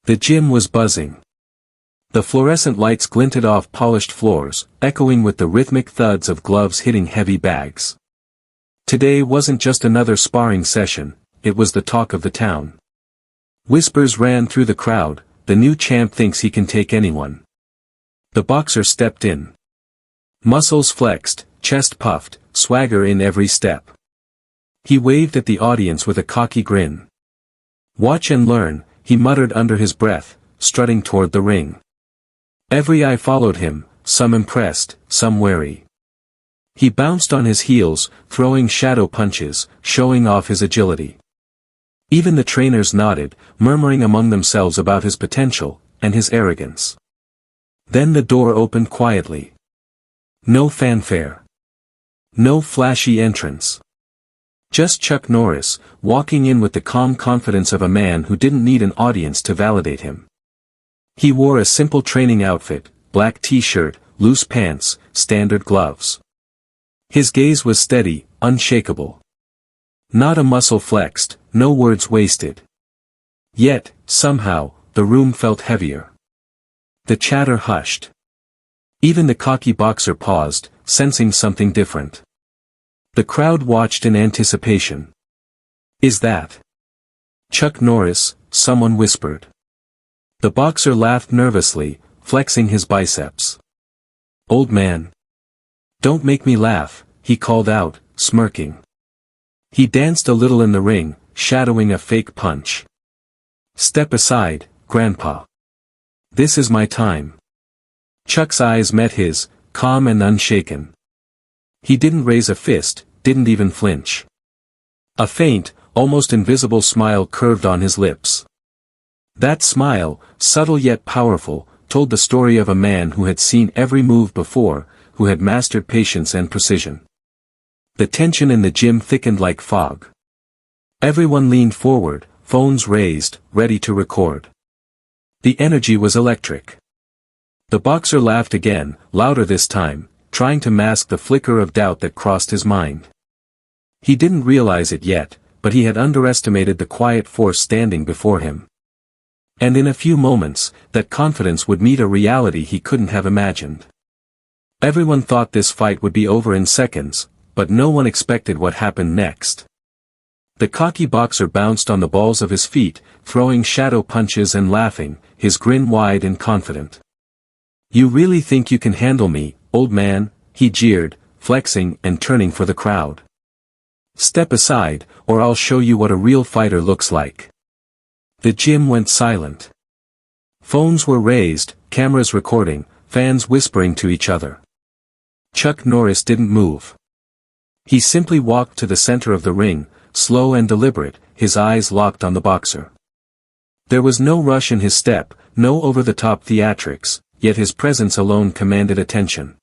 The gym was buzzing. The fluorescent lights glinted off polished floors, echoing with the rhythmic thuds of gloves hitting heavy bags. Today wasn't just another sparring session, it was the talk of the town. Whispers ran through the crowd, the new champ thinks he can take anyone. The boxer stepped in. Muscles flexed, chest puffed, swagger in every step. He waved at the audience with a cocky grin. "Watch and learn," he muttered under his breath, strutting toward the ring. Every eye followed him, some impressed, some wary. He bounced on his heels, throwing shadow punches, showing off his agility. Even the trainers nodded, murmuring among themselves about his potential, and his arrogance. Then the door opened quietly. No fanfare. No flashy entrance. Just Chuck Norris, walking in with the calm confidence of a man who didn't need an audience to validate him. He wore a simple training outfit, black t-shirt, loose pants, standard gloves. His gaze was steady, unshakable. Not a muscle flexed, no words wasted. Yet, somehow, the room felt heavier. The chatter hushed. Even the cocky boxer paused, sensing something different. The crowd watched in anticipation. "Is that Chuck Norris?" someone whispered. The boxer laughed nervously, flexing his biceps. "Old man. Don't make me laugh," he called out, smirking. He danced a little in the ring, shadowing a fake punch. "Step aside, Grandpa. This is my time." Chuck's eyes met his, calm and unshaken. He didn't raise a fist, didn't even flinch. A faint, almost invisible smile curved on his lips. That smile, subtle yet powerful, told the story of a man who had seen every move before, who had mastered patience and precision. The tension in the gym thickened like fog. Everyone leaned forward, phones raised, ready to record. The energy was electric. The boxer laughed again, louder this time, trying to mask the flicker of doubt that crossed his mind. He didn't realize it yet, but he had underestimated the quiet force standing before him. And in a few moments, that confidence would meet a reality he couldn't have imagined. Everyone thought this fight would be over in seconds, but no one expected what happened next. The cocky boxer bounced on the balls of his feet, throwing shadow punches and laughing, his grin wide and confident. "You really think you can handle me, old man?" he jeered, flexing and turning for the crowd. "Step aside, or I'll show you what a real fighter looks like." The gym went silent. Phones were raised, cameras recording, fans whispering to each other. Chuck Norris didn't move. He simply walked to the center of the ring, slow and deliberate, his eyes locked on the boxer. There was no rush in his step, no over-the-top theatrics, yet his presence alone commanded attention.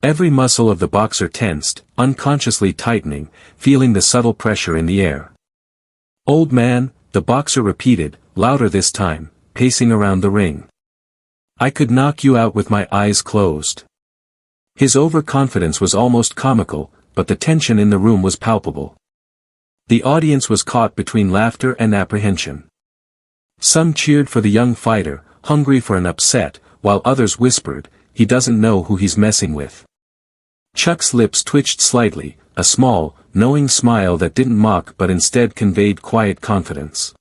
Every muscle of the boxer tensed, unconsciously tightening, feeling the subtle pressure in the air. "Old man," the boxer repeated, louder this time, pacing around the ring. "I could knock you out with my eyes closed." His overconfidence was almost comical, but the tension in the room was palpable. The audience was caught between laughter and apprehension. Some cheered for the young fighter, hungry for an upset, while others whispered, "He doesn't know who he's messing with." Chuck's lips twitched slightly, a small, knowing smile that didn't mock but instead conveyed quiet confidence.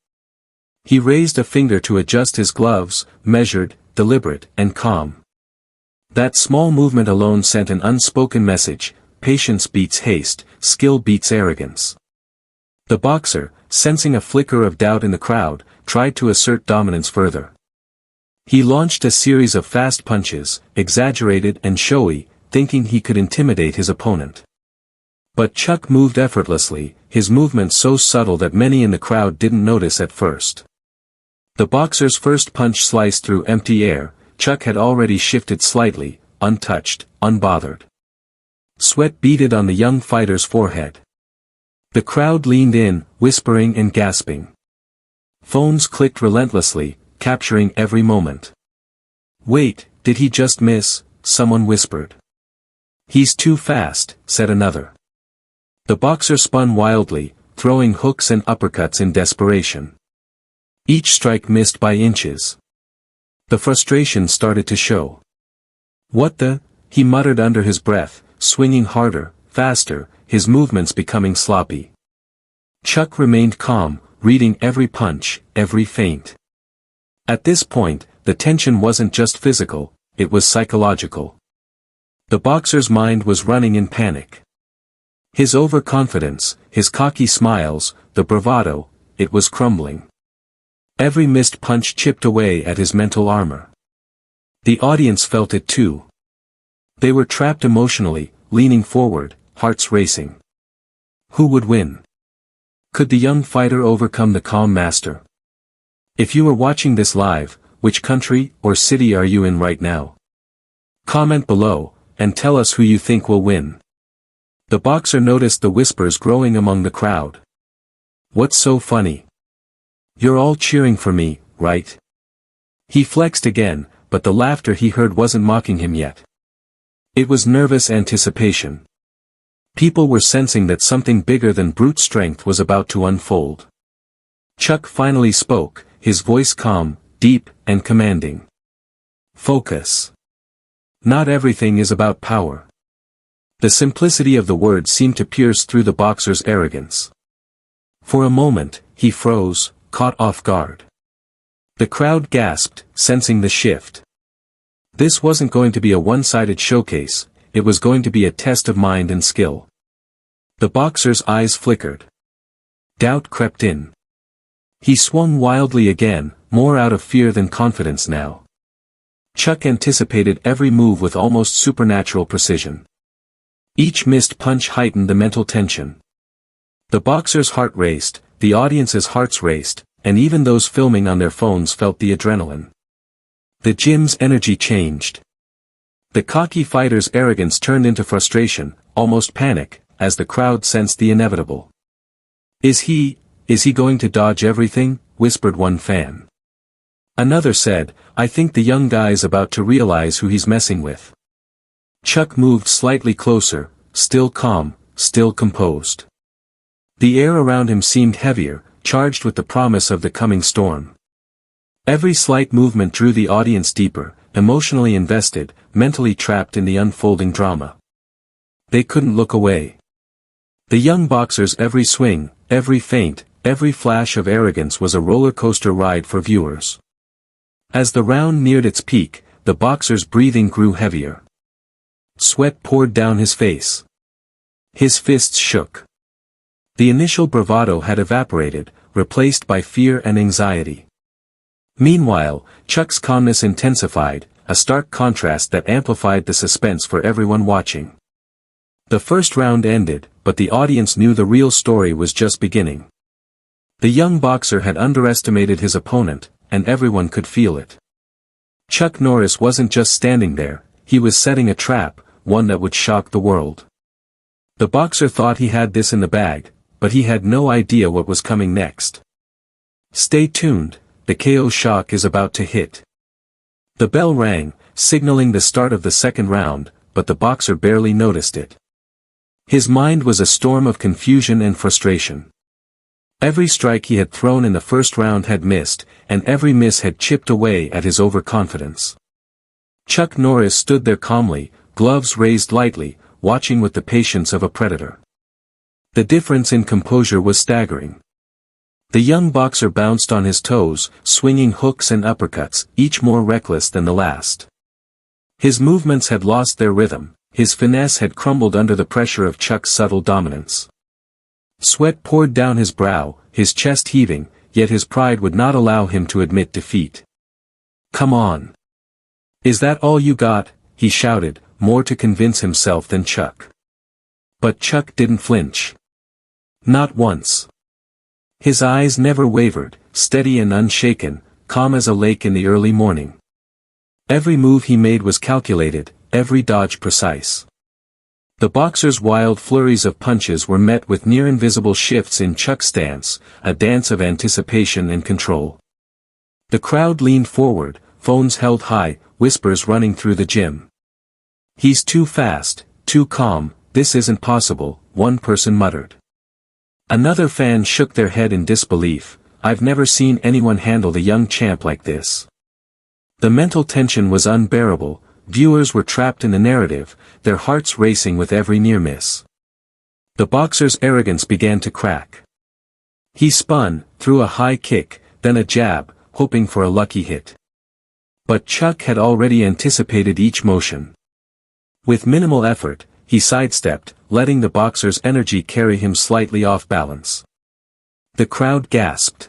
He raised a finger to adjust his gloves, measured, deliberate, and calm. That small movement alone sent an unspoken message: patience beats haste, skill beats arrogance. The boxer, sensing a flicker of doubt in the crowd, tried to assert dominance further. He launched a series of fast punches, exaggerated and showy, thinking he could intimidate his opponent. But Chuck moved effortlessly, his movements so subtle that many in the crowd didn't notice at first. The boxer's first punch sliced through empty air. Chuck had already shifted slightly, untouched, unbothered. Sweat beaded on the young fighter's forehead. The crowd leaned in, whispering and gasping. Phones clicked relentlessly, capturing every moment. "Wait, did he just miss?" someone whispered. "He's too fast," said another. The boxer spun wildly, throwing hooks and uppercuts in desperation. Each strike missed by inches. The frustration started to show. "What the?" he muttered under his breath, swinging harder, faster, his movements becoming sloppy. Chuck remained calm, reading every punch, every feint. At this point, the tension wasn't just physical, it was psychological. The boxer's mind was running in panic. His overconfidence, his cocky smiles, the bravado, it was crumbling. Every missed punch chipped away at his mental armor. The audience felt it too. They were trapped emotionally, leaning forward, hearts racing. Who would win? Could the young fighter overcome the calm master? If you are watching this live, which country or city are you in right now? Comment below, and tell us who you think will win. The boxer noticed the whispers growing among the crowd. "What's so funny? You're all cheering for me, right?" He flexed again, but the laughter he heard wasn't mocking him yet. It was nervous anticipation. People were sensing that something bigger than brute strength was about to unfold. Chuck finally spoke, his voice calm, deep, and commanding. "Focus. Not everything is about power." The simplicity of the words seemed to pierce through the boxer's arrogance. For a moment, he froze, caught off guard. The crowd gasped, sensing the shift. This wasn't going to be a one-sided showcase, it was going to be a test of mind and skill. The boxer's eyes flickered. Doubt crept in. He swung wildly again, more out of fear than confidence now. Chuck anticipated every move with almost supernatural precision. Each missed punch heightened the mental tension. The boxer's heart raced, the audience's hearts raced, and even those filming on their phones felt the adrenaline. The gym's energy changed. The cocky fighter's arrogance turned into frustration, almost panic, as the crowd sensed the inevitable. Is he going to dodge everything?" whispered one fan. Another said, "I think the young guy's about to realize who he's messing with." Chuck moved slightly closer, still calm, still composed. The air around him seemed heavier, charged with the promise of the coming storm. Every slight movement drew the audience deeper, emotionally invested, mentally trapped in the unfolding drama. They couldn't look away. The young boxer's every swing, every feint, every flash of arrogance was a roller coaster ride for viewers. As the round neared its peak, the boxer's breathing grew heavier. Sweat poured down his face. His fists shook. The initial bravado had evaporated, replaced by fear and anxiety. Meanwhile, Chuck's calmness intensified, a stark contrast that amplified the suspense for everyone watching. The first round ended, but the audience knew the real story was just beginning. The young boxer had underestimated his opponent, and everyone could feel it. Chuck Norris wasn't just standing there, he was setting a trap, one that would shock the world. The boxer thought he had this in the bag, but he had no idea what was coming next. Stay tuned, the KO shock is about to hit. The bell rang, signaling the start of the second round, but the boxer barely noticed it. His mind was a storm of confusion and frustration. Every strike he had thrown in the first round had missed, and every miss had chipped away at his overconfidence. Chuck Norris stood there calmly, gloves raised lightly, watching with the patience of a predator. The difference in composure was staggering. The young boxer bounced on his toes, swinging hooks and uppercuts, each more reckless than the last. His movements had lost their rhythm, his finesse had crumbled under the pressure of Chuck's subtle dominance. Sweat poured down his brow, his chest heaving, yet his pride would not allow him to admit defeat. "Come on. Is that all you got?" he shouted, more to convince himself than Chuck. But Chuck didn't flinch. Not once. His eyes never wavered, steady and unshaken, calm as a lake in the early morning. Every move he made was calculated, every dodge precise. The boxer's wild flurries of punches were met with near-invisible shifts in Chuck's stance, a dance of anticipation and control. The crowd leaned forward, phones held high, whispers running through the gym. "He's too fast, too calm, this isn't possible," one person muttered. Another fan shook their head in disbelief, I've never seen anyone handle the young champ like this. The mental tension was unbearable, viewers were trapped in the narrative, their hearts racing with every near miss. The boxer's arrogance began to crack. He spun, threw a high kick, then a jab, hoping for a lucky hit. But Chuck had already anticipated each motion. With minimal effort, he sidestepped, letting the boxer's energy carry him slightly off balance. The crowd gasped.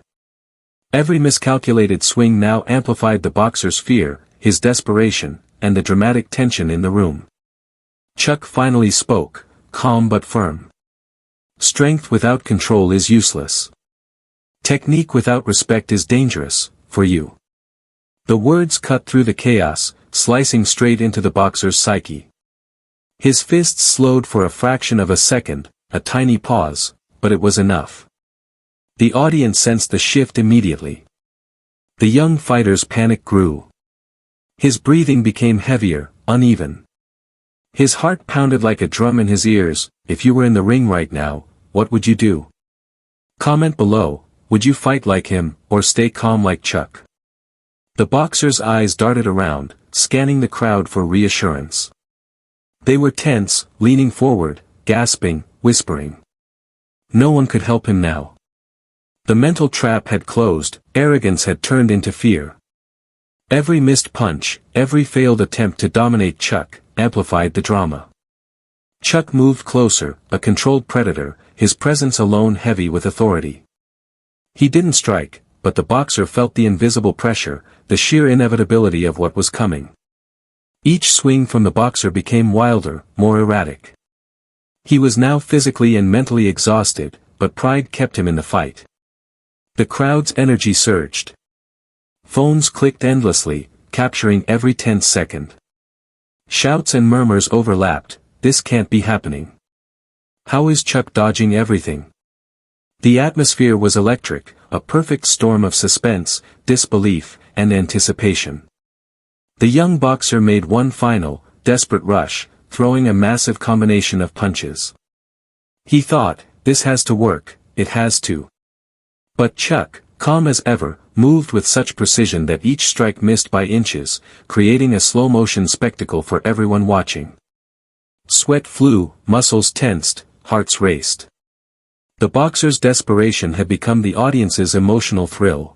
Every miscalculated swing now amplified the boxer's fear, his desperation, and the dramatic tension in the room. Chuck finally spoke, calm but firm. Strength without control is useless. Technique without respect is dangerous, for you. The words cut through the chaos, slicing straight into the boxer's psyche. His fists slowed for a fraction of a second, a tiny pause, but it was enough. The audience sensed the shift immediately. The young fighter's panic grew. His breathing became heavier, uneven. His heart pounded like a drum in his ears. If you were in the ring right now, what would you do? Comment below, would you fight like him, or stay calm like Chuck? The boxer's eyes darted around, scanning the crowd for reassurance. They were tense, leaning forward, gasping, whispering. No one could help him now. The mental trap had closed, arrogance had turned into fear. Every missed punch, every failed attempt to dominate Chuck, amplified the drama. Chuck moved closer, a controlled predator, his presence alone heavy with authority. He didn't strike, but the boxer felt the invisible pressure, the sheer inevitability of what was coming. Each swing from the boxer became wilder, more erratic. He was now physically and mentally exhausted, but pride kept him in the fight. The crowd's energy surged. Phones clicked endlessly, capturing every tense second. Shouts and murmurs overlapped, "This can't be happening. How is Chuck dodging everything?" The atmosphere was electric, a perfect storm of suspense, disbelief, and anticipation. The young boxer made one final, desperate rush, throwing a massive combination of punches. He thought, this has to work, it has to. But Chuck, calm as ever, moved with such precision that each strike missed by inches, creating a slow-motion spectacle for everyone watching. Sweat flew, muscles tensed, hearts raced. The boxer's desperation had become the audience's emotional thrill.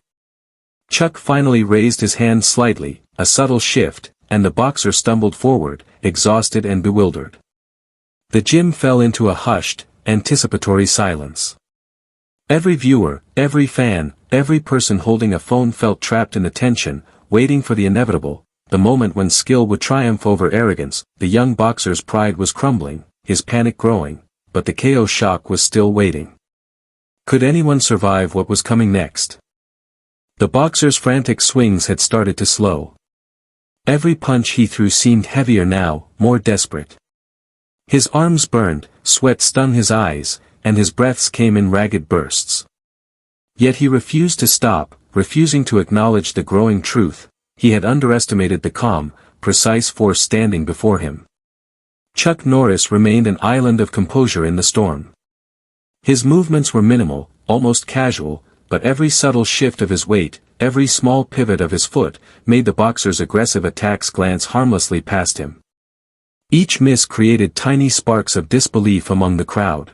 Chuck finally raised his hand slightly, a subtle shift, and the boxer stumbled forward, exhausted and bewildered. The gym fell into a hushed, anticipatory silence. Every viewer, every fan, every person holding a phone felt trapped in the tension, waiting for the inevitable, the moment when skill would triumph over arrogance. The young boxer's pride was crumbling, his panic growing, but the KO shock was still waiting. Could anyone survive what was coming next? The boxer's frantic swings had started to slow. Every punch he threw seemed heavier now, more desperate. His arms burned, sweat stung his eyes, and his breaths came in ragged bursts. Yet he refused to stop, refusing to acknowledge the growing truth. He had underestimated the calm, precise force standing before him. Chuck Norris remained an island of composure in the storm. His movements were minimal, almost casual, but every subtle shift of his weight, every small pivot of his foot, made the boxer's aggressive attacks glance harmlessly past him. Each miss created tiny sparks of disbelief among the crowd.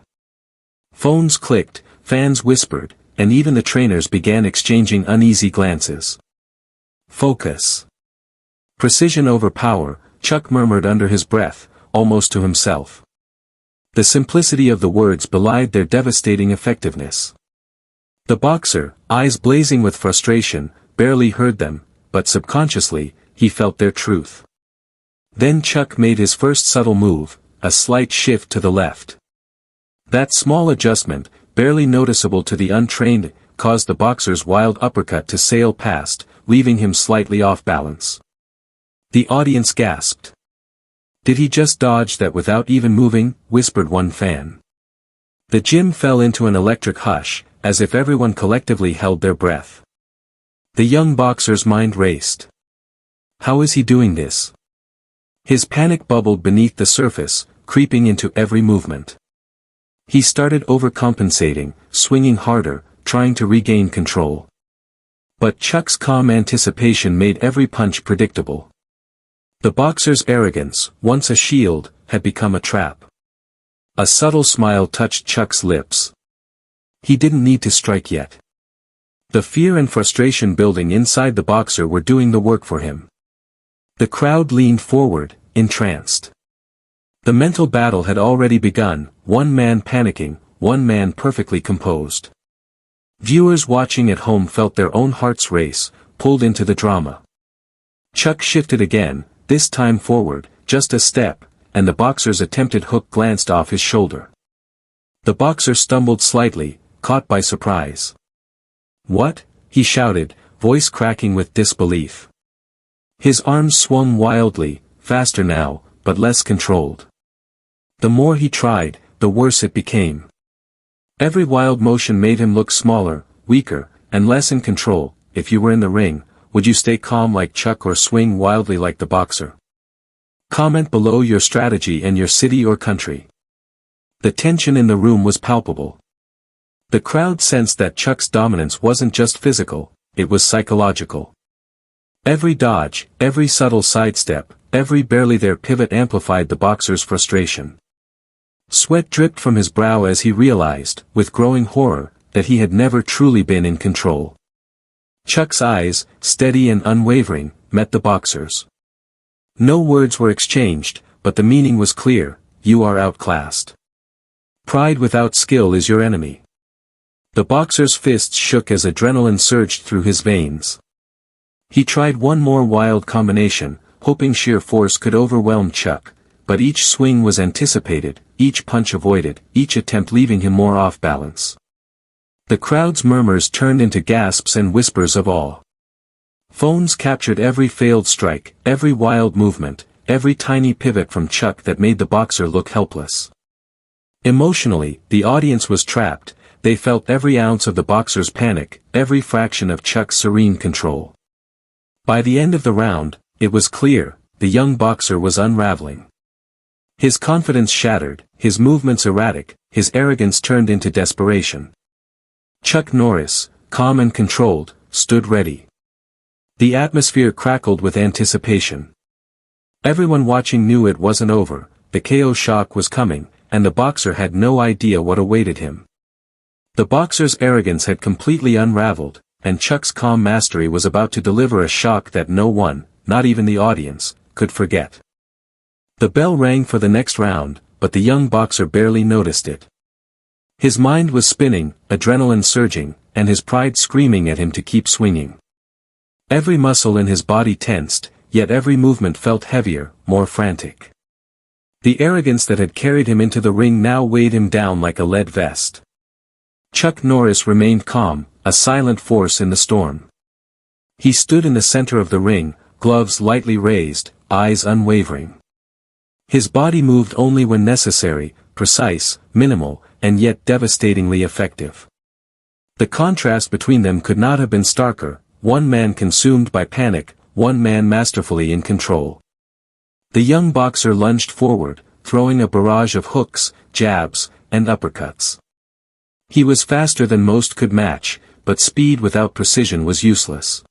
Phones clicked, fans whispered, and even the trainers began exchanging uneasy glances. Focus. Precision over power, Chuck murmured under his breath, almost to himself. The simplicity of the words belied their devastating effectiveness. The boxer, eyes blazing with frustration, barely heard them, but subconsciously, he felt their truth. Then Chuck made his first subtle move, a slight shift to the left. That small adjustment, barely noticeable to the untrained, caused the boxer's wild uppercut to sail past, leaving him slightly off balance. The audience gasped. "Did he just dodge that without even moving?" whispered one fan. The gym fell into an electric hush, as if everyone collectively held their breath. The young boxer's mind raced. How is he doing this? His panic bubbled beneath the surface, creeping into every movement. He started overcompensating, swinging harder, trying to regain control. But Chuck's calm anticipation made every punch predictable. The boxer's arrogance, once a shield, had become a trap. A subtle smile touched Chuck's lips. He didn't need to strike yet. The fear and frustration building inside the boxer were doing the work for him. The crowd leaned forward, entranced. The mental battle had already begun, one man panicking, one man perfectly composed. Viewers watching at home felt their own hearts race, pulled into the drama. Chuck shifted again, this time forward, just a step, and the boxer's attempted hook glanced off his shoulder. The boxer stumbled slightly, caught by surprise. "What?" he shouted, voice cracking with disbelief. His arms swung wildly, faster now, but less controlled. The more he tried, the worse it became. Every wild motion made him look smaller, weaker, and less in control. If you were in the ring, would you stay calm like Chuck or swing wildly like the boxer? Comment below your strategy and your city or country. The tension in the room was palpable. The crowd sensed that Chuck's dominance wasn't just physical, it was psychological. Every dodge, every subtle sidestep, every barely there pivot amplified the boxer's frustration. Sweat dripped from his brow as he realized, with growing horror, that he had never truly been in control. Chuck's eyes, steady and unwavering, met the boxer's. No words were exchanged, but the meaning was clear: you are outclassed. Pride without skill is your enemy. The boxer's fists shook as adrenaline surged through his veins. He tried one more wild combination, hoping sheer force could overwhelm Chuck, but each swing was anticipated, each punch avoided, each attempt leaving him more off balance. The crowd's murmurs turned into gasps and whispers of awe. Phones captured every failed strike, every wild movement, every tiny pivot from Chuck that made the boxer look helpless. Emotionally, the audience was trapped. They felt every ounce of the boxer's panic, every fraction of Chuck's serene control. By the end of the round, it was clear, the young boxer was unraveling. His confidence shattered, his movements erratic, his arrogance turned into desperation. Chuck Norris, calm and controlled, stood ready. The atmosphere crackled with anticipation. Everyone watching knew it wasn't over, the KO shock was coming, and the boxer had no idea what awaited him. The boxer's arrogance had completely unraveled, and Chuck's calm mastery was about to deliver a shock that no one, not even the audience, could forget. The bell rang for the next round, but the young boxer barely noticed it. His mind was spinning, adrenaline surging, and his pride screaming at him to keep swinging. Every muscle in his body tensed, yet every movement felt heavier, more frantic. The arrogance that had carried him into the ring now weighed him down like a lead vest. Chuck Norris remained calm, a silent force in the storm. He stood in the center of the ring, gloves lightly raised, eyes unwavering. His body moved only when necessary, precise, minimal, and yet devastatingly effective. The contrast between them could not have been starker, one man consumed by panic, one man masterfully in control. The young boxer lunged forward, throwing a barrage of hooks, jabs, and uppercuts. He was faster than most could match, but speed without precision was useless.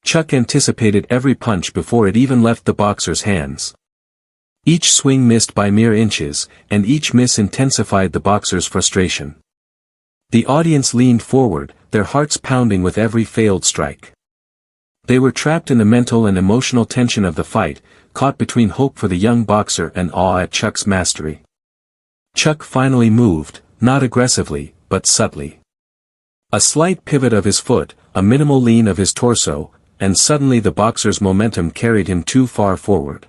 Chuck anticipated every punch before it even left the boxer's hands. Each swing missed by mere inches, and each miss intensified the boxer's frustration. The audience leaned forward, their hearts pounding with every failed strike. They were trapped in the mental and emotional tension of the fight, caught between hope for the young boxer and awe at Chuck's mastery. Chuck finally moved, not aggressively, but subtly. A slight pivot of his foot, a minimal lean of his torso, and suddenly the boxer's momentum carried him too far forward.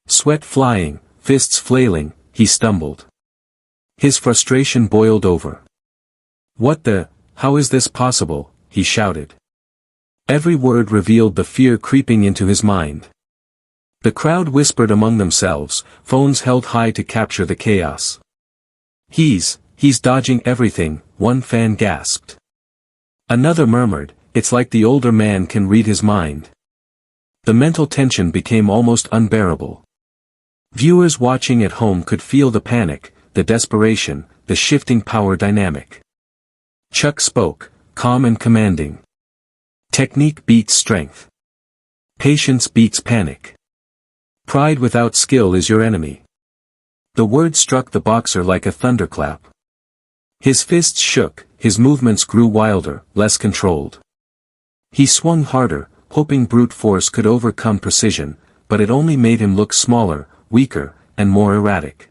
Sweat flying, fists flailing, he stumbled. His frustration boiled over. How is this possible?" he shouted. Every word revealed the fear creeping into his mind. The crowd whispered among themselves, phones held high to capture the chaos. He's dodging everything," one fan gasped. Another murmured, "It's like the older man can read his mind." The mental tension became almost unbearable. Viewers watching at home could feel the panic, the desperation, the shifting power dynamic. Chuck spoke, calm and commanding. Technique beats strength. Patience beats panic. Pride without skill is your enemy. The word struck the boxer like a thunderclap. His fists shook, his movements grew wilder, less controlled. He swung harder, hoping brute force could overcome precision, but it only made him look smaller, weaker, and more erratic.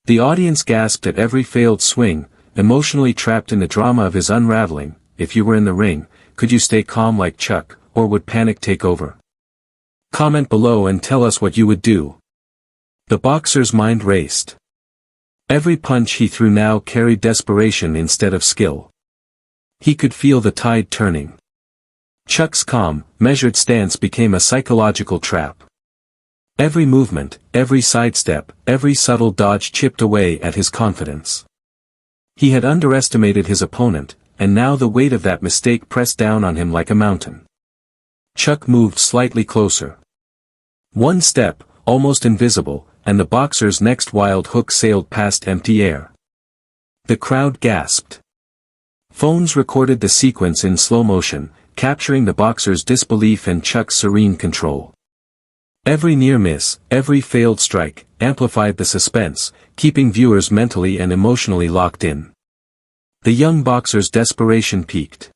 The audience gasped at every failed swing, emotionally trapped in the drama of his unraveling. If you were in the ring, could you stay calm like Chuck, or would panic take over? Comment below and tell us what you would do. The boxer's mind raced. Every punch he threw now carried desperation instead of skill. He could feel the tide turning. Chuck's calm, measured stance became a psychological trap. Every movement, every sidestep, every subtle dodge chipped away at his confidence. He had underestimated his opponent, and now the weight of that mistake pressed down on him like a mountain. Chuck moved slightly closer. One step, almost invisible, and the boxer's next wild hook sailed past empty air. The crowd gasped. Phones recorded the sequence in slow motion, capturing the boxer's disbelief and Chuck's serene control. Every near miss, every failed strike, amplified the suspense, keeping viewers mentally and emotionally locked in. The young boxer's desperation peaked.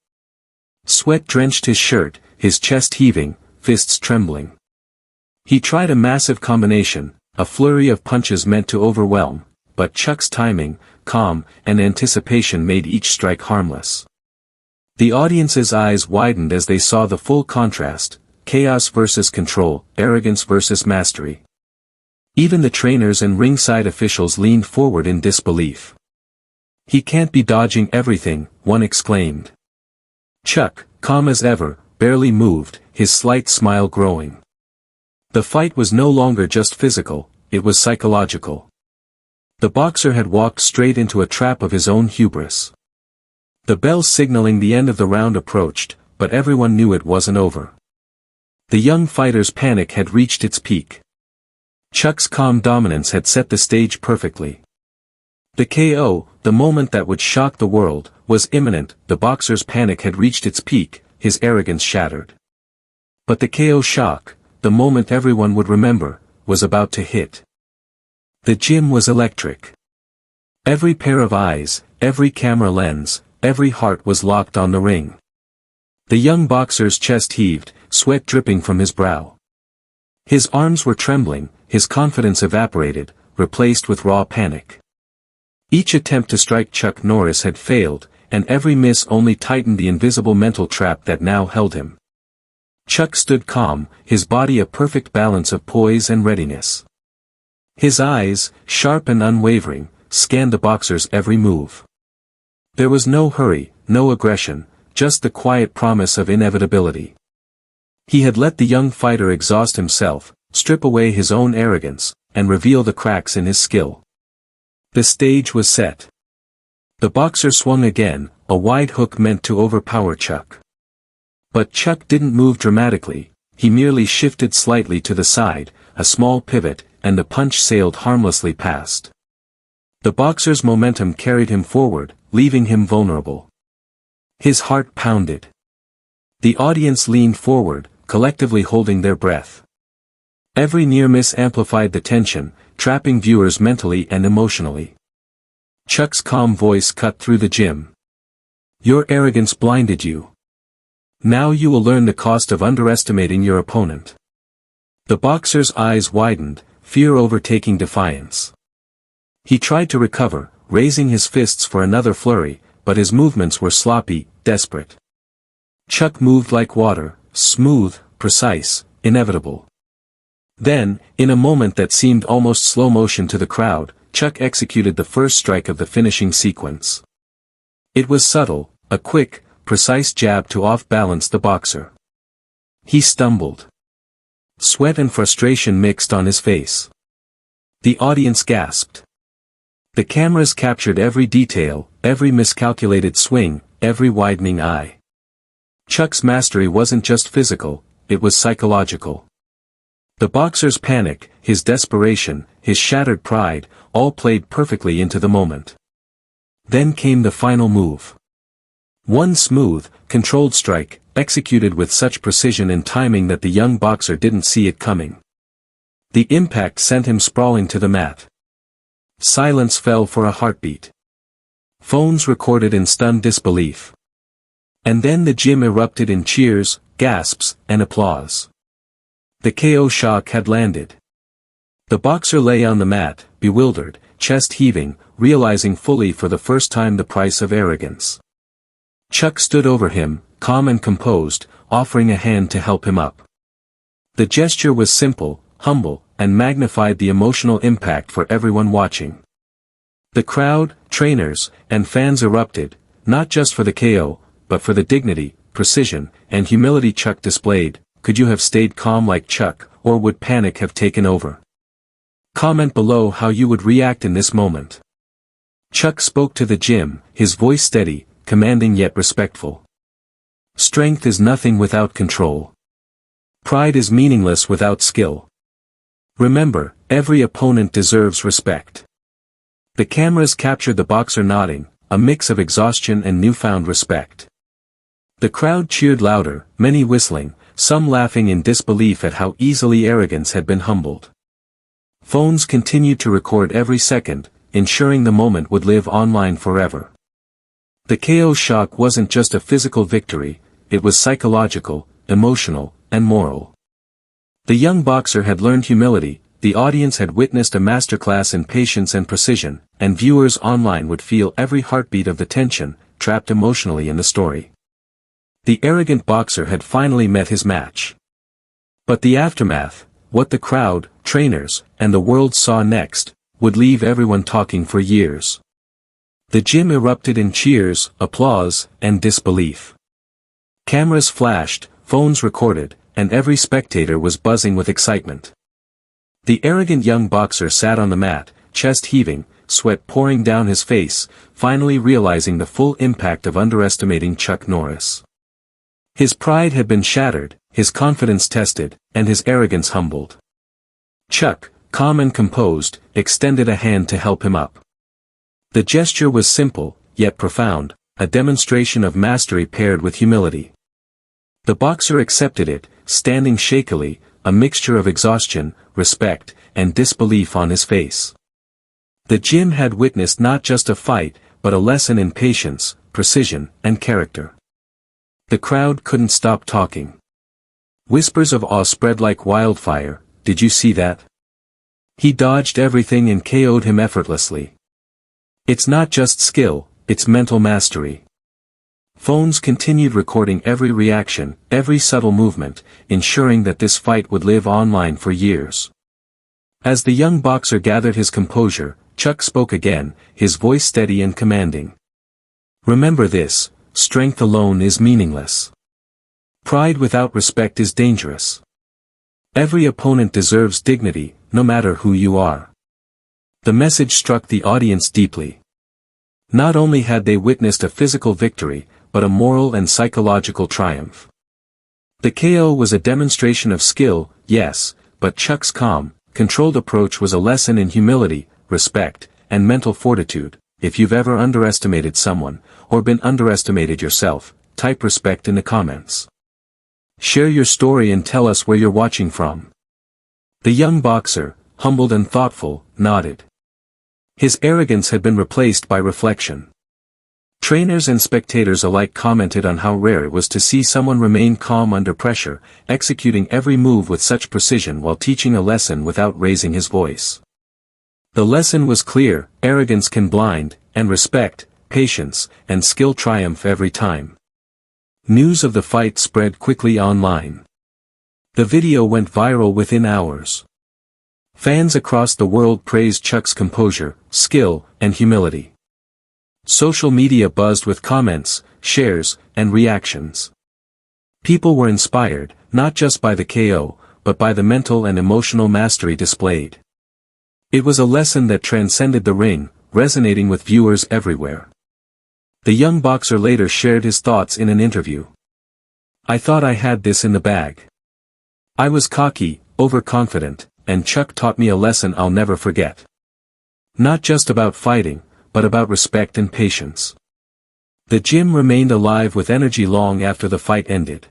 Sweat drenched his shirt, his chest heaving, fists trembling. He tried a massive combination, a flurry of punches meant to overwhelm, but Chuck's timing, calm, and anticipation made each strike harmless. The audience's eyes widened as they saw the full contrast, chaos versus control, arrogance versus mastery. Even the trainers and ringside officials leaned forward in disbelief. "He can't be dodging everything," one exclaimed. Chuck, calm as ever, barely moved, his slight smile growing. The fight was no longer just physical, it was psychological. The boxer had walked straight into a trap of his own hubris. The bell signaling the end of the round approached, but everyone knew it wasn't over. The young fighter's panic had reached its peak. Chuck's calm dominance had set the stage perfectly. The KO, the moment that would shock the world, was imminent. The boxer's panic had reached its peak, his arrogance shattered. But the KO shock, the moment everyone would remember, was about to hit. The gym was electric. Every pair of eyes, every camera lens, every heart was locked on the ring. The young boxer's chest heaved, sweat dripping from his brow. His arms were trembling, his confidence evaporated, replaced with raw panic. Each attempt to strike Chuck Norris had failed, and every miss only tightened the invisible mental trap that now held him. Chuck stood calm, his body a perfect balance of poise and readiness. His eyes, sharp and unwavering, scanned the boxer's every move. There was no hurry, no aggression, just the quiet promise of inevitability. He had let the young fighter exhaust himself, strip away his own arrogance, and reveal the cracks in his skill. The stage was set. The boxer swung again, a wide hook meant to overpower Chuck. But Chuck didn't move dramatically, he merely shifted slightly to the side, a small pivot, and the punch sailed harmlessly past. The boxer's momentum carried him forward, leaving him vulnerable. His heart pounded. The audience leaned forward, collectively holding their breath. Every near miss amplified the tension, trapping viewers mentally and emotionally. Chuck's calm voice cut through the gym. "Your arrogance blinded you. Now you will learn the cost of underestimating your opponent." The boxer's eyes widened, fear overtaking defiance. He tried to recover, raising his fists for another flurry, but his movements were sloppy, desperate. Chuck moved like water, smooth, precise, inevitable. Then, in a moment that seemed almost slow motion to the crowd, Chuck executed the first strike of the finishing sequence. It was subtle, a quick, precise jab to off-balance the boxer. He stumbled. Sweat and frustration mixed on his face. The audience gasped. The cameras captured every detail, every miscalculated swing, every widening eye. Chuck's mastery wasn't just physical, it was psychological. The boxer's panic, his desperation, his shattered pride, all played perfectly into the moment. Then came the final move. One smooth, controlled strike, executed with such precision and timing that the young boxer didn't see it coming. The impact sent him sprawling to the mat. Silence fell for a heartbeat. Phones recorded in stunned disbelief. And then the gym erupted in cheers, gasps, and applause. The KO shock had landed. The boxer lay on the mat, bewildered, chest heaving, realizing fully for the first time the price of arrogance. Chuck stood over him, calm and composed, offering a hand to help him up. The gesture was simple, humble, and magnified the emotional impact for everyone watching. The crowd, trainers, and fans erupted, not just for the KO, but for the dignity, precision, and humility Chuck displayed. Could you have stayed calm like Chuck, or would panic have taken over? Comment below how you would react in this moment. Chuck spoke to the gym, his voice steady, commanding yet respectful. Strength is nothing without control. Pride is meaningless without skill. Remember, every opponent deserves respect. The cameras captured the boxer nodding, a mix of exhaustion and newfound respect. The crowd cheered louder, many whistling, some laughing in disbelief at how easily arrogance had been humbled. Phones continued to record every second, ensuring the moment would live online forever. The KO shock wasn't just a physical victory, it was psychological, emotional, and moral. The young boxer had learned humility, the audience had witnessed a masterclass in patience and precision, and viewers online would feel every heartbeat of the tension, trapped emotionally in the story. The arrogant boxer had finally met his match. But the aftermath, what the crowd, trainers, and the world saw next, would leave everyone talking for years. The gym erupted in cheers, applause, and disbelief. Cameras flashed, phones recorded, and every spectator was buzzing with excitement. The arrogant young boxer sat on the mat, chest heaving, sweat pouring down his face, finally realizing the full impact of underestimating Chuck Norris. His pride had been shattered, his confidence tested, and his arrogance humbled. Chuck, calm and composed, extended a hand to help him up. The gesture was simple, yet profound, a demonstration of mastery paired with humility. The boxer accepted it, standing shakily, a mixture of exhaustion, respect, and disbelief on his face. The gym had witnessed not just a fight, but a lesson in patience, precision, and character. The crowd couldn't stop talking. Whispers of awe spread like wildfire. Did you see that? He dodged everything and KO'd him effortlessly. It's not just skill, it's mental mastery. Phones continued recording every reaction, every subtle movement, ensuring that this fight would live online for years. As the young boxer gathered his composure, Chuck spoke again, his voice steady and commanding. Remember this, strength alone is meaningless. Pride without respect is dangerous. Every opponent deserves dignity, no matter who you are. The message struck the audience deeply. Not only had they witnessed a physical victory, but a moral and psychological triumph. The KO was a demonstration of skill, yes, but Chuck's calm, controlled approach was a lesson in humility, respect, and mental fortitude. If you've ever underestimated someone, or been underestimated yourself, type respect in the comments. Share your story and tell us where you're watching from. The young boxer, humbled and thoughtful, nodded. His arrogance had been replaced by reflection. Trainers and spectators alike commented on how rare it was to see someone remain calm under pressure, executing every move with such precision while teaching a lesson without raising his voice. The lesson was clear: arrogance can blind, and respect, patience, and skill triumph every time. News of the fight spread quickly online. The video went viral within hours. Fans across the world praised Chuck's composure, skill, and humility. Social media buzzed with comments, shares, and reactions. People were inspired, not just by the KO, but by the mental and emotional mastery displayed. It was a lesson that transcended the ring, resonating with viewers everywhere. The young boxer later shared his thoughts in an interview. I thought I had this in the bag. I was cocky, overconfident, and Chuck taught me a lesson I'll never forget. Not just about fighting, but about respect and patience. The gym remained alive with energy long after the fight ended.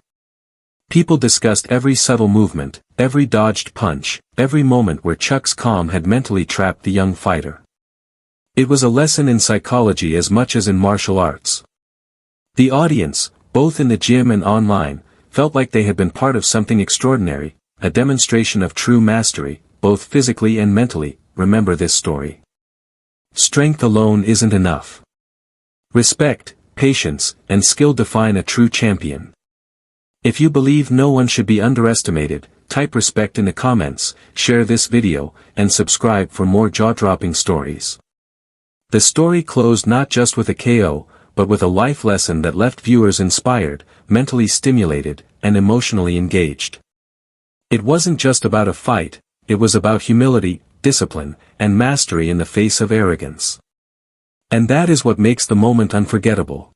People discussed every subtle movement, every dodged punch, every moment where Chuck's calm had mentally trapped the young fighter. It was a lesson in psychology as much as in martial arts. The audience, both in the gym and online, felt like they had been part of something extraordinary, a demonstration of true mastery, both physically and mentally. Remember this story. Strength alone isn't enough. Respect, patience, and skill define a true champion. If you believe no one should be underestimated, type respect in the comments, share this video, and subscribe for more jaw-dropping stories. The story closed not just with a KO, but with a life lesson that left viewers inspired, mentally stimulated, and emotionally engaged. It wasn't just about a fight, it was about humility, discipline, and mastery in the face of arrogance. And that is what makes the moment unforgettable.